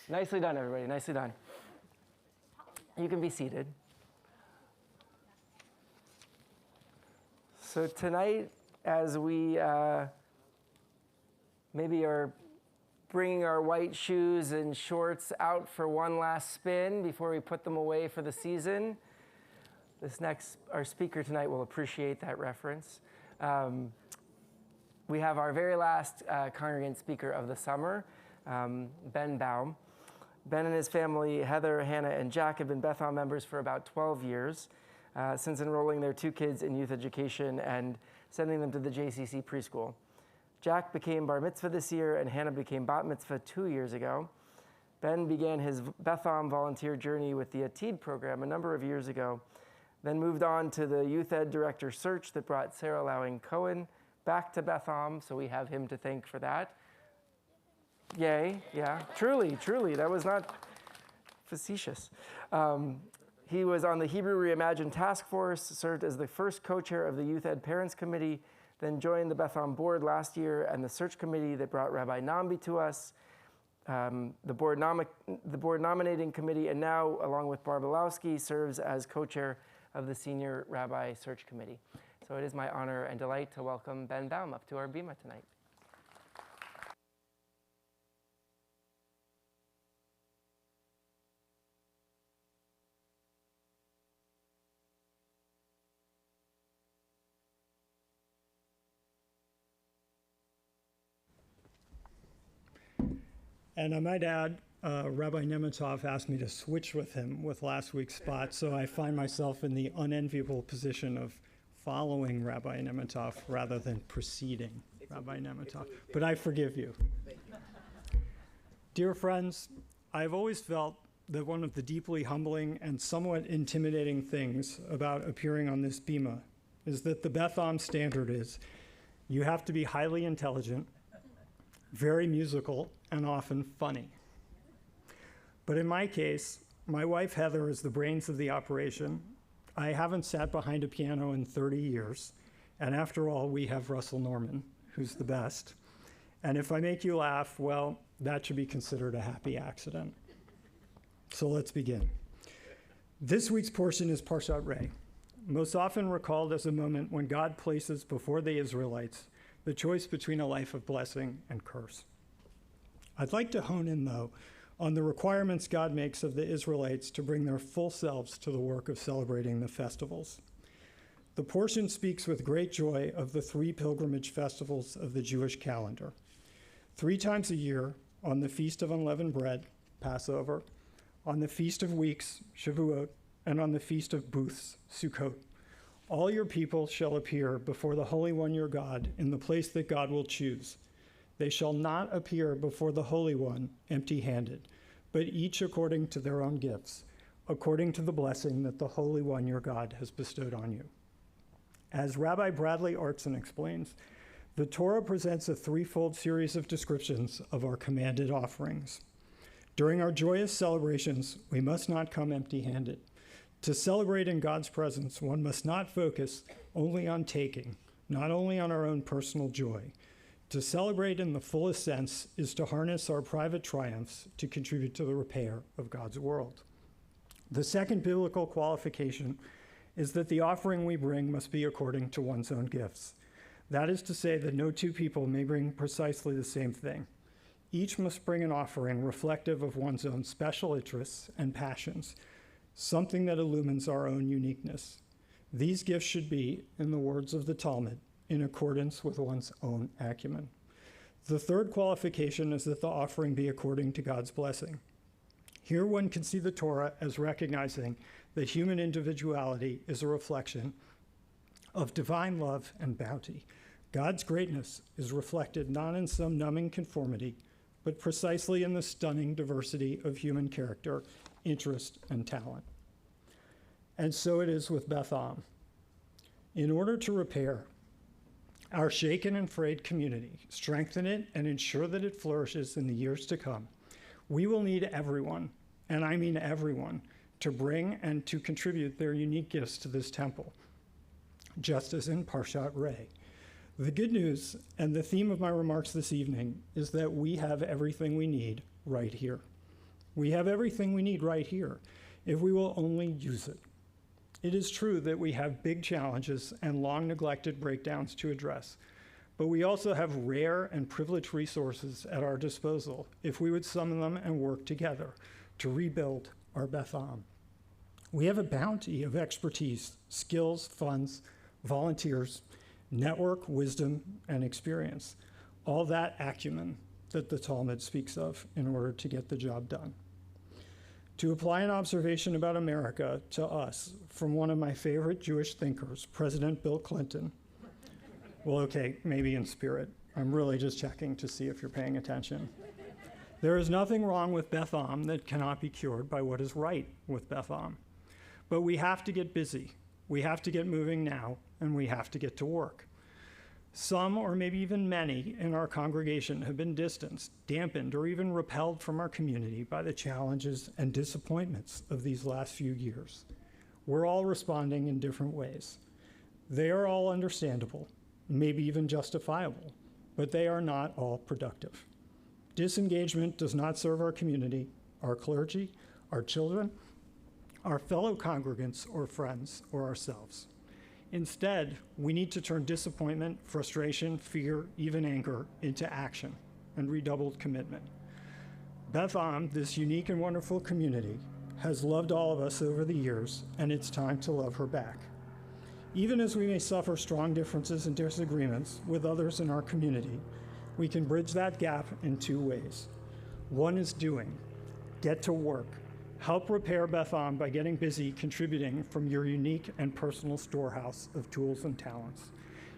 Nicely done, everybody. Nicely done. You can be seated. So tonight, as we maybe are bringing our white shoes and shorts out for one last spin before we put them away for the season, our speaker tonight will appreciate that reference. We have our very last congregant speaker of the summer, Ben Baum. Ben and his family, Heather, Hannah, and Jack, have been Bethel members for about 12 years, since enrolling their 2 kids in youth education and sending them to the JCC preschool. Jack became bar mitzvah this year, and Hannah became bat mitzvah 2 years ago. Ben began his Bethel volunteer journey with the Atid program a number of years ago, then moved on to the youth ed director search that brought Sarah Lowing-Cohen back to Bethel, so we have him to thank for that. Yay, yeah, truly, that was not facetious. He was on the Hebrew Reimagined Task Force, served as the first co-chair of the Youth Ed Parents Committee, then joined the Bethel board last year and the search committee that brought Rabbi Nambi to us, the board nominating committee, and now, along with Barb Balowski, serves as co-chair of the senior rabbi search committee. So it is my honor and delight to welcome Ben Baum up to our bima tonight. And I might add, Rabbi Nemitov asked me to switch with him with last week's spot, so I find myself in the unenviable position of following Rabbi Nemitov rather than preceding Rabbi Nemitov. But I forgive you. Dear friends, I've always felt that one of the deeply humbling and somewhat intimidating things about appearing on this bima is that the Bethel standard is you have to be highly intelligent, very musical, and often funny. But in my case, my wife Heather is the brains of the operation. I haven't sat behind a piano in 30 years, and after all, we have Russell Norman, who's the best. And if I make you laugh, well, that should be considered a happy accident. So let's begin. This week's portion is Parshat Rei, most often recalled as a moment when God places before the Israelites the choice between a life of blessing and curse. I'd like to hone in, though, on the requirements God makes of the Israelites to bring their full selves to the work of celebrating the festivals. The portion speaks with great joy of the 3 pilgrimage festivals of the Jewish calendar. 3 times a year, on the Feast of Unleavened Bread, Passover, on the Feast of Weeks, Shavuot, and on the Feast of Booths, Sukkot, all your people shall appear before the Holy One your God in the place that God will choose. They shall not appear before the Holy One empty-handed, but each according to their own gifts, according to the blessing that the Holy One your God has bestowed on you. As Rabbi Bradley Artson explains, the Torah presents a 3-fold series of descriptions of our commanded offerings. During our joyous celebrations, we must not come empty-handed. To celebrate in God's presence, one must not focus only on taking, not only on our own personal joy. To celebrate in the fullest sense is to harness our private triumphs to contribute to the repair of God's world. The second biblical qualification is that the offering we bring must be according to one's own gifts. That is to say that no 2 people may bring precisely the same thing. Each must bring an offering reflective of one's own special interests and passions, something that illumines our own uniqueness. These gifts should be, in the words of the Talmud, in accordance with one's own acumen. The third qualification is that the offering be according to God's blessing. Here one can see the Torah as recognizing that human individuality is a reflection of divine love and bounty. God's greatness is reflected not in some numbing conformity, but precisely in the stunning diversity of human character, interest, and talent. And so it is with Bethel. In order to repair our shaken and frayed community, strengthen it, and ensure that it flourishes in the years to come, we will need everyone, and I mean everyone, to bring and to contribute their unique gifts to this temple, just as in Parshat Rei. The good news, and the theme of my remarks this evening, is that we have everything we need right here. We have everything we need right here if we will only use it. It is true that we have big challenges and long neglected breakdowns to address, but we also have rare and privileged resources at our disposal if we would summon them and work together to rebuild our Beth Am. We have a bounty of expertise, skills, funds, volunteers, network, wisdom, and experience, all that acumen that the Talmud speaks of in order to get the job done. To apply an observation about America to us from one of my favorite Jewish thinkers, President Bill Clinton. Well, okay, maybe in spirit. I'm really just checking to see if you're paying attention. There is nothing wrong with Beth Am that cannot be cured by what is right with Beth Am. But we have to get busy. We have to get moving now, and we have to get to work. Some, or maybe even many, in our congregation have been distanced, dampened, or even repelled from our community by the challenges and disappointments of these last few years. We're all responding in different ways. They are all understandable, maybe even justifiable, but they are not all productive. Disengagement does not serve our community, our clergy, our children, our fellow congregants or friends, or ourselves. Instead, we need to turn disappointment, frustration, fear, even anger into action and redoubled commitment. Beth Am, this unique and wonderful community, has loved all of us over the years, and it's time to love her back. Even as we may suffer strong differences and disagreements with others in our community, we can bridge that gap in two ways. One is doing. Get to work. Help repair Beth Am by getting busy contributing from your unique and personal storehouse of tools and talents.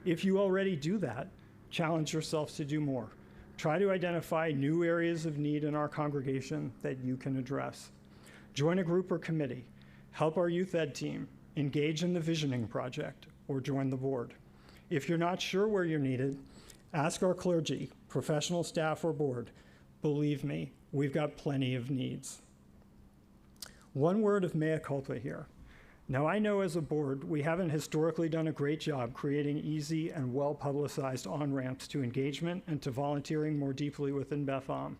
If you already do that, challenge yourselves to do more. Try to identify new areas of need in our congregation that you can address. Join a group or committee. Help our youth ed team. Engage in the visioning project, or join the board. If you're not sure where you're needed, ask our clergy, professional staff, or board. Believe me, we've got plenty of needs. One word of mea culpa here. Now, I know as a board, we haven't historically done a great job creating easy and well-publicized on-ramps to engagement and to volunteering more deeply within Beth Am.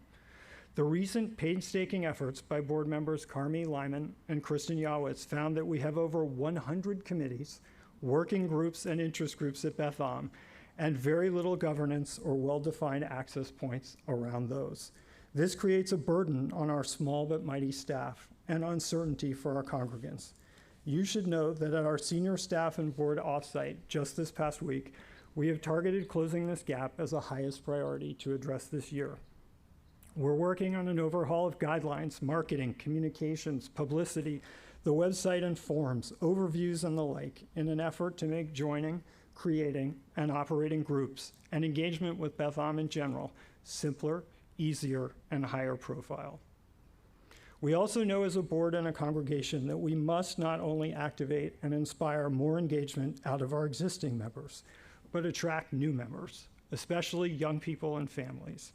The recent painstaking efforts by board members Carmi Lyman and Kristen Yawitz found that we have over 100 committees, working groups, and interest groups at Beth Am, and very little governance or well-defined access points around those. This creates a burden on our small but mighty staff and uncertainty for our congregants. You should know that at our senior staff and board offsite just this past week, we have targeted closing this gap as a highest priority to address this year. We're working on an overhaul of guidelines, marketing, communications, publicity, the website and forms, overviews, and the like in an effort to make joining, creating, and operating groups and engagement with Beth Am in general simpler, easier, and higher profile. We also know as a board and a congregation that we must not only activate and inspire more engagement out of our existing members, but attract new members, especially young people and families.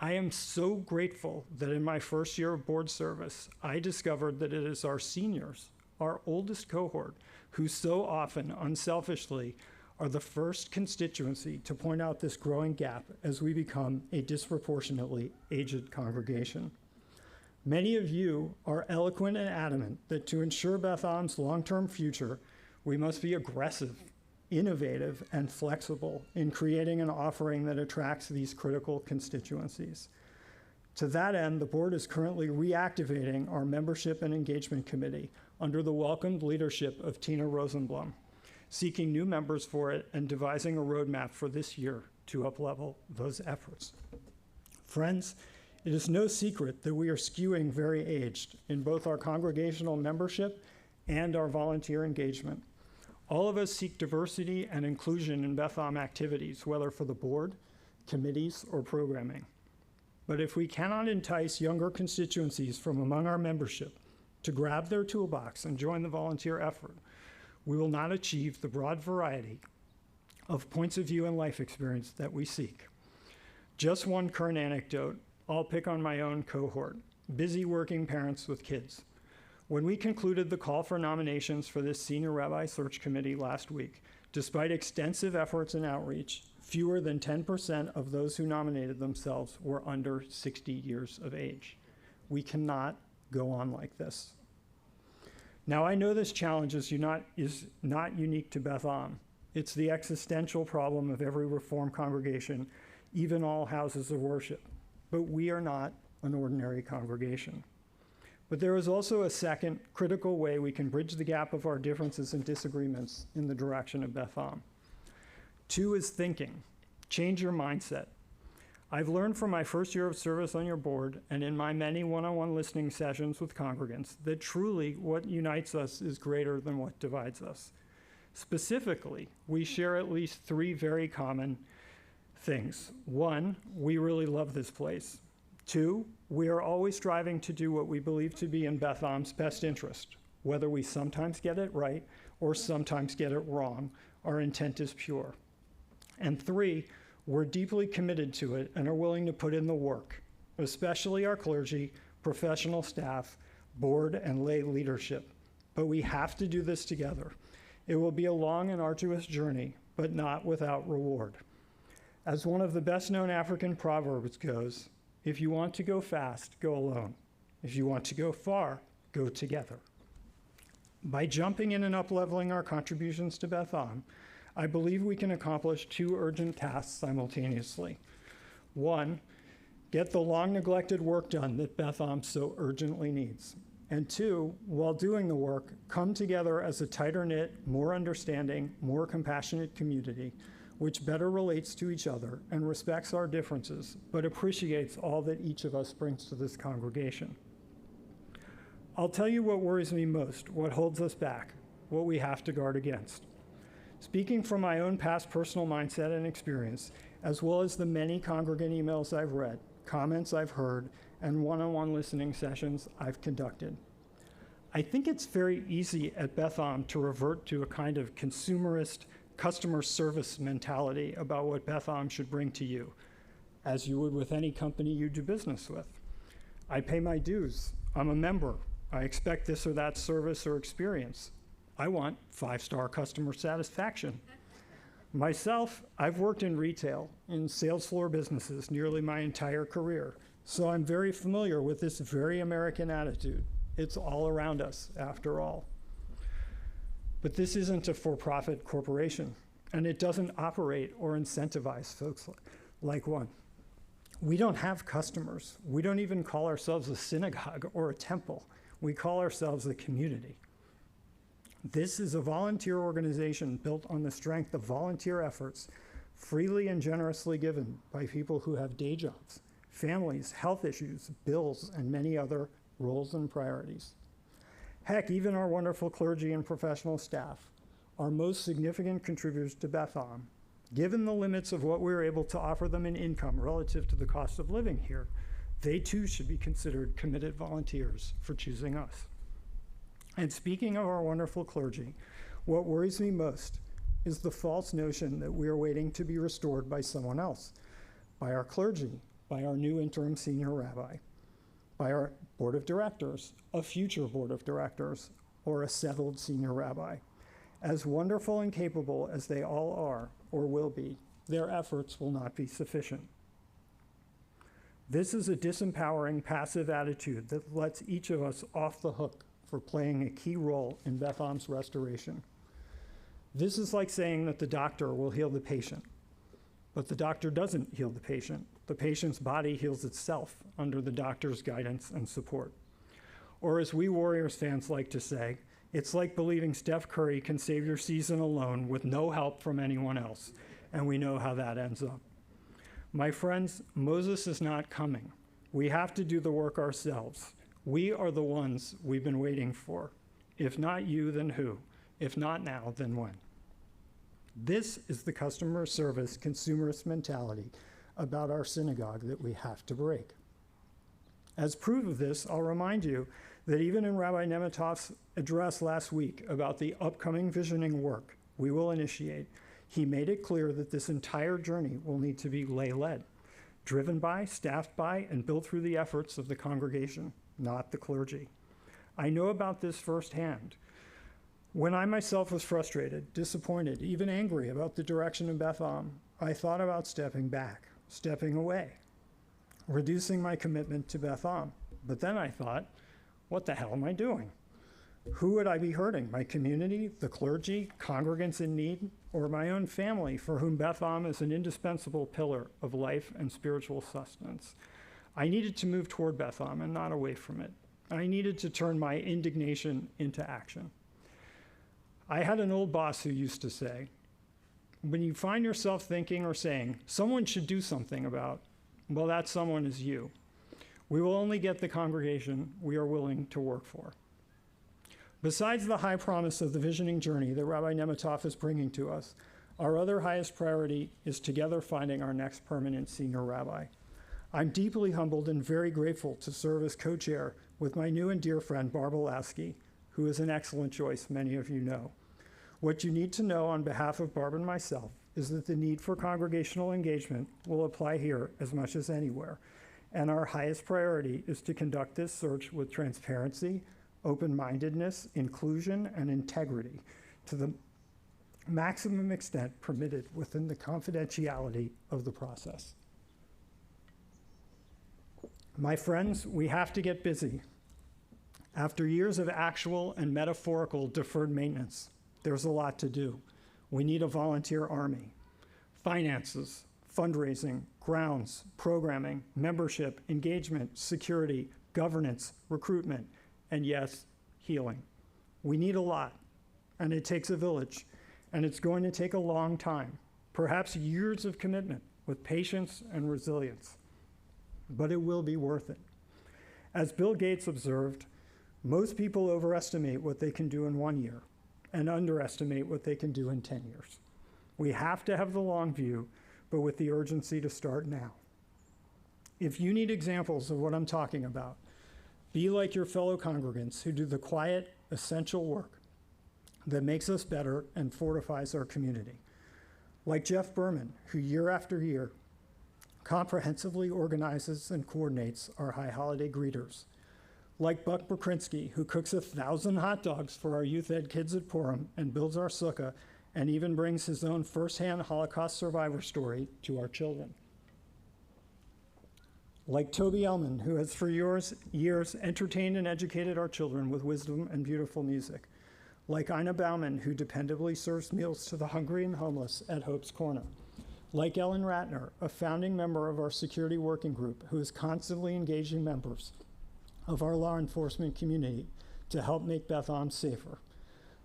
I am so grateful that in my first year of board service, I discovered that it is our seniors, our oldest cohort, who so often, unselfishly, are the first constituency to point out this growing gap as we become a disproportionately aged congregation. Many of you are eloquent and adamant that to ensure Beth Am's long-term future, we must be aggressive, innovative, and flexible in creating an offering that attracts these critical constituencies. To that end, the board is currently reactivating our Membership and Engagement Committee under the welcomed leadership of Tina Rosenblum, seeking new members for it and devising a roadmap for this year to uplevel those efforts. Friends, it is no secret that we are skewing very aged in both our congregational membership and our volunteer engagement. All of us seek diversity and inclusion in Beth Am activities, whether for the board, committees, or programming. But if we cannot entice younger constituencies from among our membership to grab their toolbox and join the volunteer effort, we will not achieve the broad variety of points of view and life experience that we seek. Just one current anecdote. I'll pick on my own cohort, busy working parents with kids. When we concluded the call for nominations for this senior rabbi search committee last week, despite extensive efforts and outreach, fewer than 10% of those who nominated themselves were under 60 years of age. We cannot go on like this. Now, I know this challenge is not unique to Beth Am. It's the existential problem of every Reformed congregation, even all houses of worship. But we are not an ordinary congregation. But there is also a second critical way we can bridge the gap of our differences and disagreements in the direction of Beth Am. Two is thinking. Change your mindset. I've learned from my first year of service on your board and in my many one-on-one listening sessions with congregants that truly what unites us is greater than what divides us. Specifically, we share at least three very common things. One, we really love this place. Two, we are always striving to do what we believe to be in Beth Am's best interest. Whether we sometimes get it right or sometimes get it wrong, our intent is pure. And three, we're deeply committed to it and are willing to put in the work, especially our clergy, professional staff, board, and lay leadership. But we have to do this together. It will be a long and arduous journey, but not without reward. As one of the best-known African proverbs goes, if you want to go fast, go alone. If you want to go far, go together. By jumping in and up-leveling our contributions to Beth Am, I believe we can accomplish two urgent tasks simultaneously. One, get the long-neglected work done that Beth Am so urgently needs. And two, while doing the work, come together as a tighter-knit, more understanding, more compassionate community, which better relates to each other and respects our differences, but appreciates all that each of us brings to this congregation. I'll tell you what worries me most, what holds us back, what we have to guard against. Speaking from my own past personal mindset and experience, as well as the many congregant emails I've read, comments I've heard, and one-on-one listening sessions I've conducted, I think it's very easy at Beth Am to revert to a kind of consumerist customer service mentality about what Beth Am should bring to you, as you would with any company you do business with. I pay my dues. I'm a member. I expect this or that service or experience. I want 5-star customer satisfaction. Myself, I've worked in retail, in sales floor businesses nearly my entire career, so I'm very familiar with this very American attitude. It's all around us, after all. But this isn't a for-profit corporation, and it doesn't operate or incentivize folks like one. We don't have customers. We don't even call ourselves a synagogue or a temple. We call ourselves a community. This is a volunteer organization built on the strength of volunteer efforts, freely and generously given by people who have day jobs, families, health issues, bills, and many other roles and priorities. Heck, even our wonderful clergy and professional staff, our most significant contributors to Beth Am, given the limits of what we're able to offer them in income relative to the cost of living here, they too should be considered committed volunteers for choosing us. And speaking of our wonderful clergy, what worries me most is the false notion that we are waiting to be restored by someone else, by our clergy, by our new interim senior rabbi, by our board of directors, a future board of directors, or a settled senior rabbi. As wonderful and capable as they all are, or will be, their efforts will not be sufficient. This is a disempowering, passive attitude that lets each of us off the hook for playing a key role in Beth Am's restoration. This is like saying that the doctor will heal the patient, but the doctor doesn't heal the patient. The patient's body heals itself under the doctor's guidance and support. Or as we Warriors fans like to say, it's like believing Steph Curry can save your season alone with no help from anyone else, and we know how that ends up. My friends, Moses is not coming. We have to do the work ourselves. We are the ones we've been waiting for. If not you, then who? If not now, then when? This is the customer service consumerist mentality about our synagogue that we have to break. As proof of this, I'll remind you that even in Rabbi Nemitov's address last week about the upcoming visioning work we will initiate, he made it clear that this entire journey will need to be lay-led, driven by, staffed by, and built through the efforts of the congregation, not the clergy. I know about this firsthand. When I myself was frustrated, disappointed, even angry about the direction of Beth Am, I thought about stepping back, stepping away, reducing my commitment to Beth Am. But then I thought, what the hell am I doing? Who would I be hurting? My community, the clergy, congregants in need, or my own family for whom Beth Am is an indispensable pillar of life and spiritual sustenance? I needed to move toward Beth Am and not away from it. I needed to turn my indignation into action. I had an old boss who used to say, when you find yourself thinking or saying, someone should do something about, well, that someone is you. We will only get the congregation we are willing to work for. Besides the high promise of the visioning journey that Rabbi Nemitov is bringing to us, our other highest priority is together finding our next permanent senior rabbi. I'm deeply humbled and very grateful to serve as co-chair with my new and dear friend, Barbara Lasky, who is an excellent choice, many of you know. What you need to know on behalf of Barb and myself is that the need for congregational engagement will apply here as much as anywhere. And our highest priority is to conduct this search with transparency, open-mindedness, inclusion, and integrity to the maximum extent permitted within the confidentiality of the process. My friends, we have to get busy. After years of actual and metaphorical deferred maintenance, there's a lot to do. We need a volunteer army. Finances, fundraising, grounds, programming, membership, engagement, security, governance, recruitment, and yes, healing. We need a lot, and it takes a village, and it's going to take a long time, perhaps years of commitment with patience and resilience, but it will be worth it. As Bill Gates observed, most people overestimate what they can do in 1 year and underestimate what they can do in 10 years. We have to have the long view, but with the urgency to start now. If you need examples of what I'm talking about, be like your fellow congregants who do the quiet, essential work that makes us better and fortifies our community. Like Jeff Berman, who year after year comprehensively organizes and coordinates our high holiday greeters. Like Buck Berkrinsky, who cooks 1,000 hot dogs for our youth ed kids at Purim and builds our sukkah and even brings his own firsthand Holocaust survivor story to our children. Like Toby Ellman, who has for years entertained and educated our children with wisdom and beautiful music. Like Ina Bauman, who dependably serves meals to the hungry and homeless at Hope's Corner. Like Ellen Ratner, a founding member of our security working group, who is constantly engaging members of our law enforcement community to help make Beth Am safer.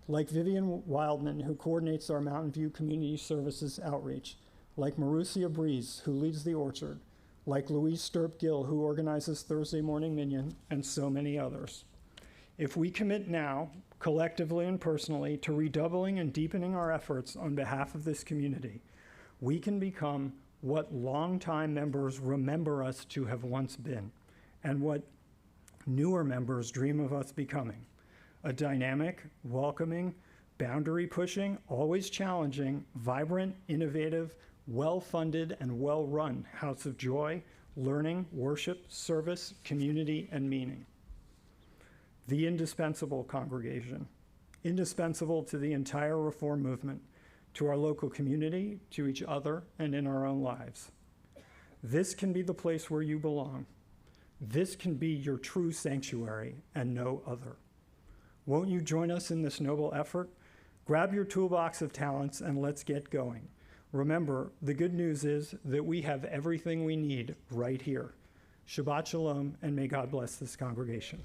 Like Vivian Wildman, who coordinates our Mountain View Community Services outreach. Like Marussia Breeze, who leads the Orchard. Like Louise Sturp-Gill, who organizes Thursday Morning Minyan, and so many others. If we commit now, collectively and personally, to redoubling and deepening our efforts on behalf of this community, we can become what longtime members remember us to have once been, and what newer members dream of us becoming. A dynamic, welcoming, boundary-pushing, always challenging, vibrant, innovative, well-funded, and well-run house of joy, learning, worship, service, community, and meaning. The indispensable congregation, indispensable to the entire Reform movement, to our local community, to each other, and in our own lives. This can be the place where you belong. This can be your true sanctuary and no other. Won't you join us in this noble effort? Grab your toolbox of talents and let's get going. Remember, the good news is that we have everything we need right here. Shabbat Shalom, and may God bless this congregation.